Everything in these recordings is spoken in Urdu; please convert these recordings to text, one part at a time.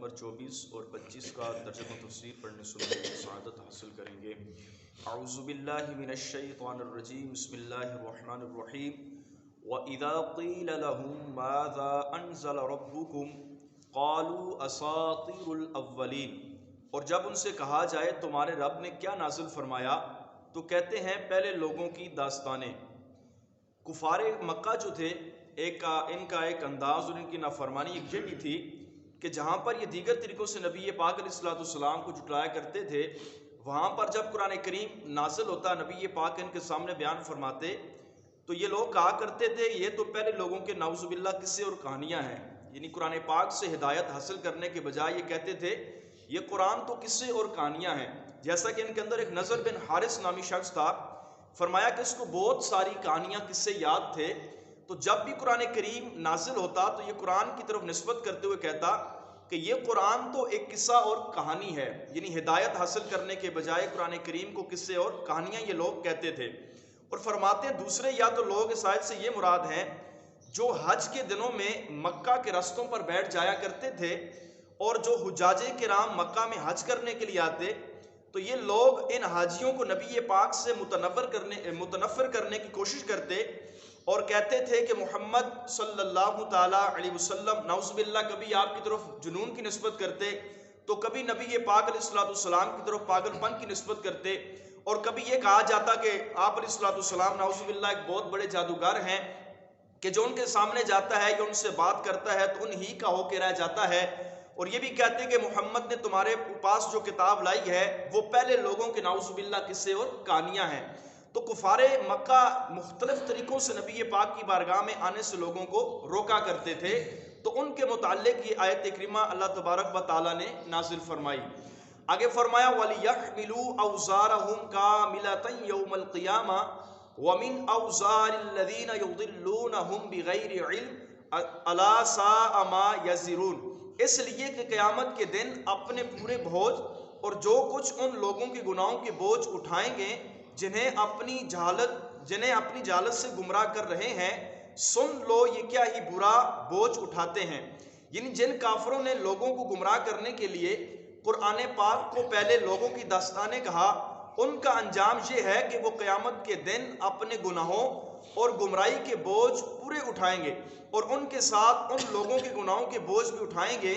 نمبر 24 اور 25 کا ترجمہ تفسیر پڑھنے سننے کی سعادت حاصل کریں گے۔ اعوذ باللہ من الشیطان الرجیم، بسم اللہ الرحمن الرحیم۔ وَإِذَا قِيلَ لَهُم مَّاذَا أَنزَلَ رَبُّكُمْ قَالُوا أَسَاطِيرُ الْأَوَّلِينَ، اور جب ان سے کہا جائے تمہارے رب نے کیا نازل فرمایا تو کہتے ہیں پہلے لوگوں کی داستانیں۔ کفار مکہ جو تھے ان کا ایک انداز اور ان کی نافرمانی ایک یہ بھی تھی کہ جہاں پر یہ دیگر طریقوں سے نبی پاک علیہ الصلوۃ والسلام کو جھٹلایا کرتے تھے، وہاں پر جب قرآن کریم نازل ہوتا، نبی پاک ان کے سامنے بیان فرماتے تو یہ لوگ کہا کرتے تھے یہ تو پہلے لوگوں کے نعوذ باللہ قصے اور کہانیاں ہیں، یعنی قرآن پاک سے ہدایت حاصل کرنے کے بجائے یہ کہتے تھے یہ قرآن تو قصے اور کہانیاں ہیں۔ جیسا کہ ان کے اندر ایک نضر بن حارث نامی شخص تھا، فرمایا کہ اس کو بہت ساری کہانیاں قصے یاد تھے، تو جب بھی قرآن کریم نازل ہوتا تو یہ قرآن کی طرف نسبت کرتے ہوئے کہتا کہ یہ قرآن تو ایک قصہ اور کہانی ہے، یعنی ہدایت حاصل کرنے کے بجائے قرآن کریم کو قصے اور کہانیاں یہ لوگ کہتے تھے۔ اور فرماتے ہیں دوسرے یا تو لوگ اس آیت سے یہ مراد ہیں جو حج کے دنوں میں مکہ کے رستوں پر بیٹھ جایا کرتے تھے، اور جو حجاج کرام مکہ میں حج کرنے کے لیے آتے تو یہ لوگ ان حاجیوں کو نبی پاک سے متنفر کرنے کی کوشش کرتے اور کہتے تھے کہ محمد صلی اللہ تعالیٰ علیہ وسلم نعوذ باللہ کبھی آپ کی طرف جنون کی نسبت کرتے تو کبھی نبی پاک علیہ الصلوۃ والسلام کی طرف پاگل پن کی نسبت کرتے، اور کبھی یہ کہا جاتا کہ آپ علیہ الصلوۃ والسلام نعوذ باللہ ایک بہت بڑے جادوگر ہیں کہ جو ان کے سامنے جاتا ہے یا ان سے بات کرتا ہے تو انہی کا ہو کے رہ جاتا ہے، اور یہ بھی کہتے کہ محمد نے تمہارے پاس جو کتاب لائی ہے وہ پہلے لوگوں کے نعوذ باللہ قصے اور کہانیاں ہیں۔ تو کفار مکہ مختلف طریقوں سے نبی پاک کی بارگاہ میں آنے سے لوگوں کو روکا کرتے تھے، تو ان کے متعلق یہ آیت کریمہ اللہ تبارک و تعالیٰ نے نازل فرمائی۔ آگے فرمایا وَلِيَحْمِلُوا أَوْزَارَهُمْ كَامِلَةً يَوْمَ الْقِيَامَةِ وَمِنْ أَوْزَارِ الَّذِينَ يُضِلُّونَهُمْ بِغَيْرِ عِلْمٍ أَلَا سَاءَ مَا يَزِرُونَ، اس لیے کہ قیامت کے دن اپنے پورے بوجھ اور جو کچھ ان لوگوں کے گناہوں کے بوجھ اٹھائیں گے جنہیں اپنی جہالت سے گمراہ کر رہے ہیں، سن لو یہ کیا ہی برا بوجھ اٹھاتے ہیں۔ یعنی جن کافروں نے لوگوں کو گمراہ کرنے کے لیے قرآن پاک کو پہلے لوگوں کی داستانیں کہا، ان کا انجام یہ ہے کہ وہ قیامت کے دن اپنے گناہوں اور گمراہی کے بوجھ پورے اٹھائیں گے، اور ان کے ساتھ ان لوگوں کے گناہوں کے بوجھ بھی اٹھائیں گے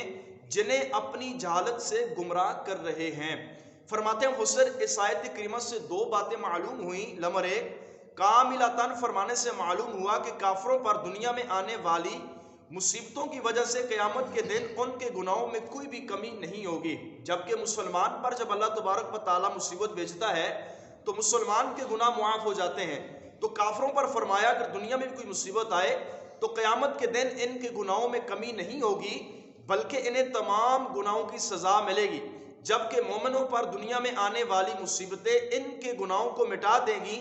جنہیں اپنی جہالت سے گمراہ کر رہے ہیں۔ فرماتے ہیں حسر اس آیت کریمہ سے دو باتیں معلوم ہوئیں۔ نمبر ایک، کاملتاً فرمانے سے معلوم ہوا کہ کافروں پر دنیا میں آنے والی مصیبتوں کی وجہ سے قیامت کے دن ان کے گناہوں میں کوئی بھی کمی نہیں ہوگی، جبکہ مسلمان پر جب اللہ تبارک و تعالیٰ مصیبت بھیجتا ہے تو مسلمان کے گناہ معاف ہو جاتے ہیں۔ تو کافروں پر فرمایا اگر دنیا میں بھی کوئی مصیبت آئے تو قیامت کے دن ان کے گناہوں میں کمی نہیں ہوگی، بلکہ انہیں تمام گناہوں کی سزا ملے گی، جبکہ مومنوں پر دنیا میں آنے والی مصیبتیں ان کے گناہوں کو مٹا دیں گی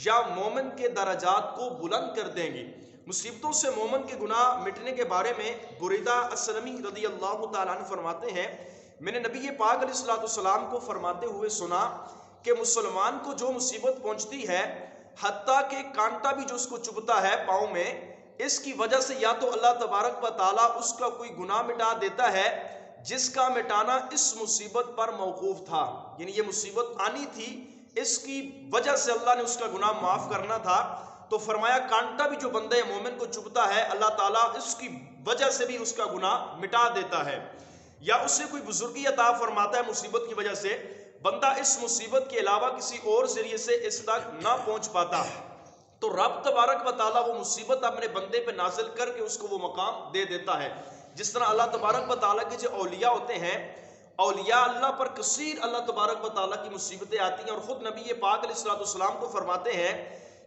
یا مومن کے درجات کو بلند کر دیں گی۔ مصیبتوں سے مومن کے گناہ مٹنے کے بارے میں بریدہ اسلمی رضی اللہ تعالیٰ عنہ فرماتے ہیں میں نے نبی پاک علیہ الصلوۃ والسلام کو فرماتے ہوئے سنا کہ مسلمان کو جو مصیبت پہنچتی ہے، حتیٰ کہ کانٹا بھی جو اس کو چبھتا ہے پاؤں میں، اس کی وجہ سے یا تو اللہ تبارک و تعالیٰ اس کا کوئی گناہ مٹا دیتا ہے جس کا مٹانا اس مصیبت پر موقوف تھا، یعنی یہ مصیبت آنی تھی اس کی وجہ سے اللہ نے اس کا گناہ معاف کرنا تھا، تو فرمایا کانٹا بھی جو بندے مومن کو چبھتا ہے اللہ تعالیٰ اس کی وجہ سے بھی اس کا گناہ مٹا دیتا ہے، یا اسے کوئی بزرگی عطا فرماتا ہے مصیبت کی وجہ سے، بندہ اس مصیبت کے علاوہ کسی اور ذریعے سے اس تک نہ پہنچ پاتا، تو رب تبارک و تعالیٰ وہ مصیبت اپنے بندے پہ نازل کر کے اس کو وہ مقام دے دیتا ہے۔ جس طرح اللہ تبارک و تعالیٰ کے جو اولیاء ہوتے ہیں، اولیاء اللہ پر کثیر اللہ تبارک و تعالیٰ کی مصیبتیں آتی ہیں، اور خود نبی پاک علیہ الصلوۃ والسلام کو فرماتے ہیں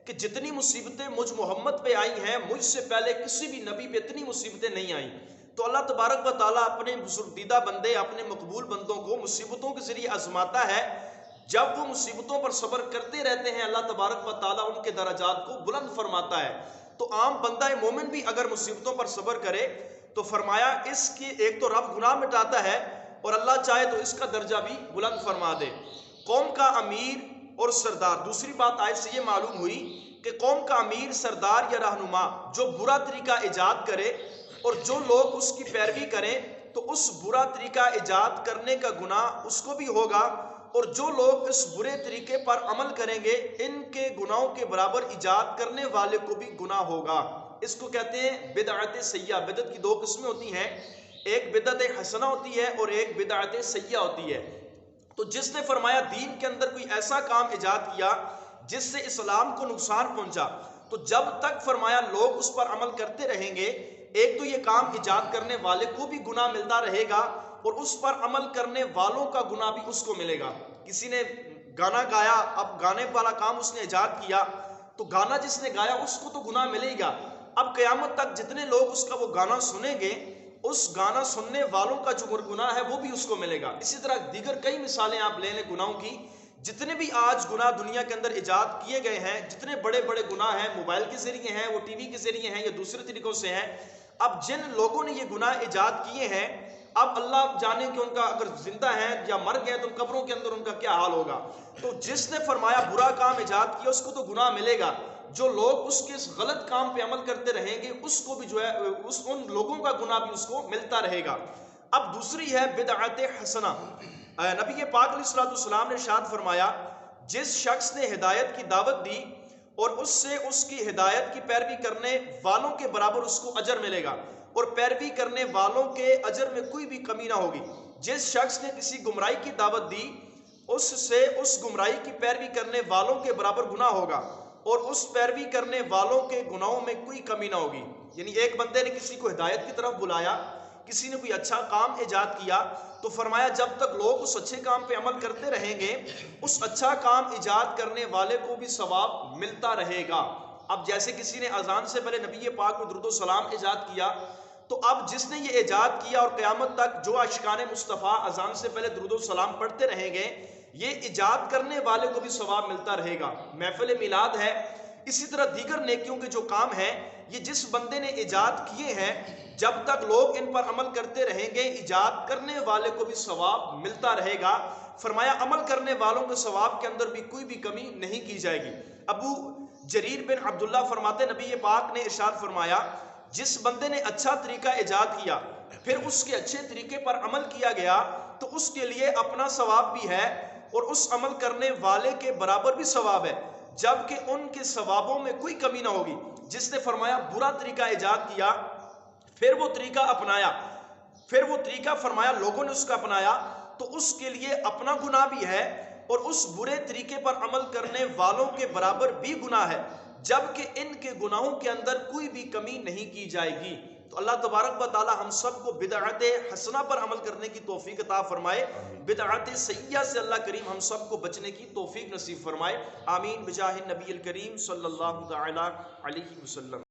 کہ جتنی مصیبتیں مجھ محمد پہ آئی ہیں مجھ سے پہلے کسی بھی نبی پہ اتنی مصیبتیں نہیں آئیں۔ تو اللہ تبارک و تعالیٰ اپنے بزرگیدہ بندے، اپنے مقبول بندوں کو مصیبتوں کے ذریعے آزماتا ہے، جب وہ مصیبتوں پر صبر کرتے رہتے ہیں اللہ تبارک و تعالیٰ ان کے درجات کو بلند فرماتا ہے۔ تو عام بندہ مومن بھی اگر مصیبتوں پر صبر کرے تو فرمایا اس کی ایک تو رب گناہ مٹاتا ہے، اور اللہ چاہے تو اس کا درجہ بھی بلند فرما دے۔ قوم کا امیر اور سردار، دوسری بات آیت سے یہ معلوم ہوئی کہ قوم کا امیر، سردار یا رہنما جو برا طریقہ ایجاد کرے اور جو لوگ اس کی پیروی کریں تو اس برا طریقہ ایجاد کرنے کا گناہ اس کو بھی ہوگا، اور جو لوگ اس برے طریقے پر عمل کریں گے ان کے گناہوں کے برابر ایجاد کرنے والے کو بھی گناہ ہوگا۔ اس کو کہتے ہیں بدعت سیئہ۔ بدعت کی دو قسمیں ہوتی ہیں، ایک بدعت حسنہ ہوتی ہے اور ایک بدعت سیئہ ہوتی ہے۔ تو جس نے فرمایا دین کے اندر کوئی ایسا کام ایجاد کیا جس سے اسلام کو نقصان پہنچا، تو جب تک فرمایا لوگ اس پر عمل کرتے رہیں گے، ایک تو یہ کام ایجاد کرنے والے کو بھی گناہ ملتا رہے گا اور اس پر عمل کرنے والوں کا گناہ بھی اس کو ملے گا۔ کسی نے گانا گایا، اب گانے والا کام اس نے ایجاد کیا تو گانا جس نے گایا اس کو تو گناہ ملے گا۔ اب قیامت تک جتنے لوگ اس کا وہ گانا سنیں گے، اس گانا سننے والوں کا جو گناہ ہے وہ بھی اس کو ملے گا۔ اسی طرح دیگر کئی مثالیں آپ لے لیں گناہوں کی، جتنے بھی آج گناہ دنیا کے اندر ایجاد کیے گئے ہیں، جتنے بڑے بڑے گناہ ہیں، موبائل کے ذریعے ہیں، وہ ٹی وی کے ذریعے ہیں یا دوسرے طریقوں سے ہیں، اب جن لوگوں نے یہ گناہ ایجاد کیے ہیں، اب اللہ جانے کہ ان کا اگر زندہ ہیں یا مر گئے تو قبروں کے اندر ان کا کیا حال ہوگا۔ تو جس نے فرمایا برا کام ایجاد کیا اس کو تو گناہ ملے گا، جو لوگ اس کے اس غلط کام پہ عمل کرتے رہیں گے اس کو بھی جو ہے ان لوگوں کا گناہ بھی اس کو ملتا رہے گا۔ اب دوسری ہے بدعت حسنہ۔ نبی پاک علیہ الصلوۃ والسلام نے ارشاد فرمایا جس شخص نے ہدایت کی دعوت دی اور اس سے اس کی ہدایت کی پیروی کرنے والوں کے برابر اس کو اجر ملے گا اور پیروی کرنے والوں کے اجر میں کوئی بھی کمی نہ ہوگی۔ جس شخص نے کسی گمراہی کی دعوت دی اس سے اس گمراہی کی پیروی کرنے والوں کے برابر گناہ ہوگا اور اس پیروی کرنے والوں کے گناہوں میں کوئی کمی نہ ہوگی۔ یعنی ایک بندے نے کسی کو ہدایت کی طرف بلایا، کسی نے کوئی اچھا کام ایجاد کیا، تو فرمایا جب تک لوگ اس اچھے کام پہ عمل کرتے رہیں گے اس اچھا کام ایجاد کرنے والے کو بھی ثواب ملتا رہے گا۔ اب جیسے کسی نے اذان سے پہلے نبی پاک کو درود و سلام ایجاد کیا، تو اب جس نے یہ ایجاد کیا اور قیامت تک جو عاشقان مصطفیٰ اذان سے پہلے درود و سلام پڑھتے رہیں گے، یہ ایجاد کرنے والے کو بھی ثواب ملتا رہے گا۔ محفل میلاد ہے، اسی طرح دیگر نیکیوں کے جو کام ہیں، یہ جس بندے نے ایجاد کیے ہیں جب تک لوگ ان پر عمل کرتے رہیں گے ایجاد کرنے والے کو بھی ثواب ملتا رہے گا۔ فرمایا عمل کرنے والوں کے ثواب کے اندر بھی کوئی بھی کمی نہیں کی جائے گی۔ ابو جریر بن عبداللہ فرماتے نبی پاک نے ارشاد فرمایا جس بندے نے اچھا طریقہ ایجاد کیا پھر اس کے اچھے طریقے پر عمل کیا گیا تو اس کے لیے اپنا ثواب بھی ہے اور اس عمل کرنے والے کے برابر بھی ثواب ہے، جبکہ ان کے ثوابوں میں کوئی کمی نہ ہوگی۔ جس نے فرمایا برا طریقہ ایجاد کیا پھر وہ طریقہ اپنایا، پھر وہ طریقہ فرمایا لوگوں نے اس کا اپنایا، تو اس کے لیے اپنا گناہ بھی ہے اور اس برے طریقے پر عمل کرنے والوں کے برابر بھی گناہ ہے، جبکہ ان کے گناہوں کے اندر کوئی بھی کمی نہیں کی جائے گی۔ تو اللہ تبارک و تعالی ہم سب کو بدعت حسنہ پر عمل کرنے کی توفیق عطا فرمائے، بدعت سیئہ سے اللہ کریم ہم سب کو بچنے کی توفیق نصیب فرمائے۔ آمین بجاہ نبی الکریم صلی اللہ تعالی علیہ وسلم۔